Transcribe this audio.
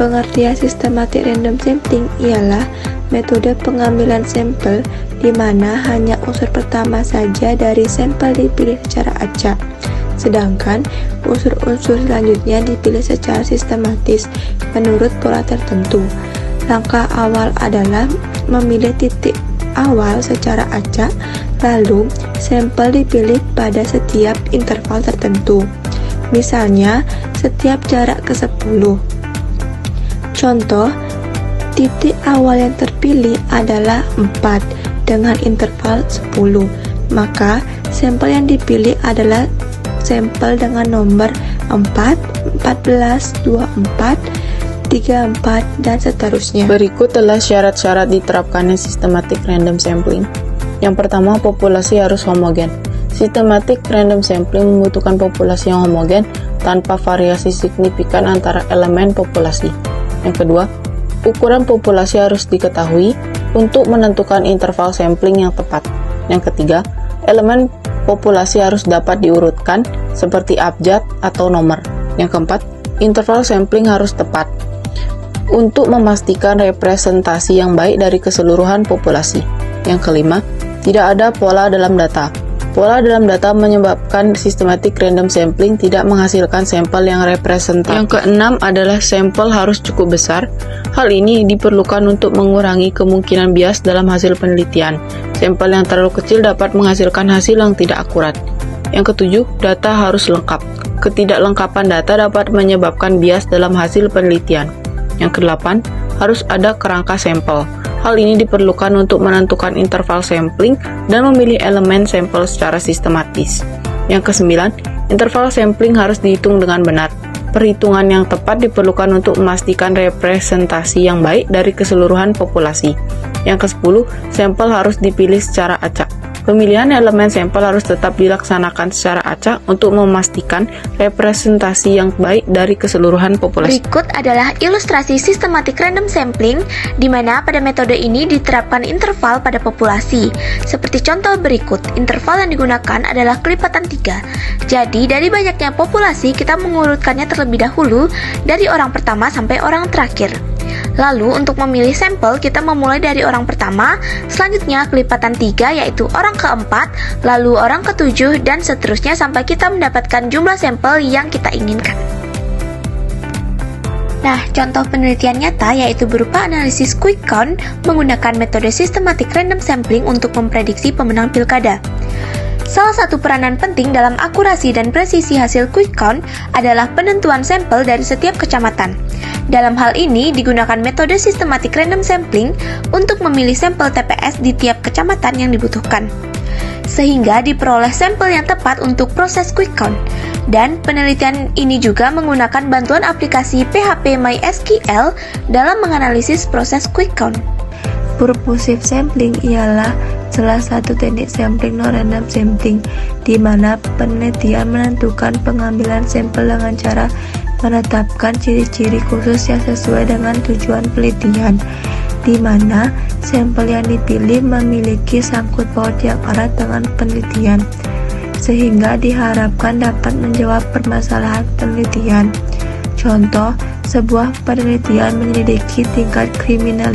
Pengertian sistematik random sampling ialah metode pengambilan sampel di mana hanya unsur pertama saja dari sampel dipilih secara acak, sedangkan unsur-unsur selanjutnya dipilih secara sistematis menurut pola tertentu. Langkah awal adalah memilih titik awal secara acak, lalu sampel dipilih pada setiap interval tertentu, misalnya setiap jarak ke 10. Contoh, titik awal yang terpilih adalah 4 dengan interval 10, maka sampel yang dipilih adalah sampel dengan nomor 4, 14, 24, 34, dan seterusnya. Berikut adalah syarat-syarat diterapkannya systematic random sampling. Yang pertama, populasi harus homogen. Systematic random sampling membutuhkan populasi yang homogen tanpa variasi signifikan antara elemen populasi. Yang kedua, ukuran populasi harus diketahui untuk menentukan interval sampling yang tepat. Yang ketiga, elemen populasi harus dapat diurutkan seperti abjad atau nomor. Yang keempat, interval sampling harus tepat untuk memastikan representasi yang baik dari keseluruhan populasi. Yang kelima, tidak ada pola dalam data. Pola dalam data menyebabkan systematic random sampling tidak menghasilkan sampel yang representatif. Yang keenam adalah sampel harus cukup besar. Hal ini diperlukan untuk mengurangi kemungkinan bias dalam hasil penelitian. Sampel yang terlalu kecil dapat menghasilkan hasil yang tidak akurat. Yang ketujuh, data harus lengkap. Ketidaklengkapan data dapat menyebabkan bias dalam hasil penelitian. Yang kedelapan, harus ada kerangka sampel. Hal ini diperlukan untuk menentukan interval sampling dan memilih elemen sampel secara sistematis. Yang kesembilan, interval sampling harus dihitung dengan benar. Perhitungan yang tepat diperlukan untuk memastikan representasi yang baik dari keseluruhan populasi. Yang kesepuluh, sampel harus dipilih secara acak. Pemilihan elemen sampel harus tetap dilaksanakan secara acak untuk memastikan representasi yang baik dari keseluruhan populasi. Berikut adalah ilustrasi sistematik random sampling, di mana pada metode ini diterapkan interval pada populasi. Seperti contoh berikut, interval yang digunakan adalah kelipatan 3. Jadi, dari banyaknya populasi, kita mengurutkannya terlebih dahulu dari orang pertama sampai orang terakhir. Lalu untuk memilih sampel kita memulai dari orang pertama, selanjutnya kelipatan 3 yaitu orang keempat, lalu orang ketujuh, dan seterusnya sampai kita mendapatkan jumlah sampel yang kita inginkan. Nah, contoh penelitian nyata yaitu berupa analisis quick count menggunakan metode systematic random sampling untuk memprediksi pemenang pilkada. Salah satu peranan penting dalam akurasi dan presisi hasil quick count adalah penentuan sampel dari setiap kecamatan. Dalam hal ini digunakan metode systematic random sampling untuk memilih sampel TPS di tiap kecamatan yang dibutuhkan, sehingga diperoleh sampel yang tepat untuk proses quick count. Dan penelitian ini juga menggunakan bantuan aplikasi PHP MySQL dalam menganalisis proses quick count. Purposive sampling ialah salah satu teknik sampling non-random sampling, di mana penelitian menentukan pengambilan sampel dengan cara menetapkan ciri-ciri khusus yang sesuai dengan tujuan penelitian, di mana sampel yang dipilih memiliki sangkut paut yang erat dengan penelitian, sehingga diharapkan dapat menjawab permasalahan penelitian. Contoh, sebuah penelitian menyelidiki tingkat kriminalitas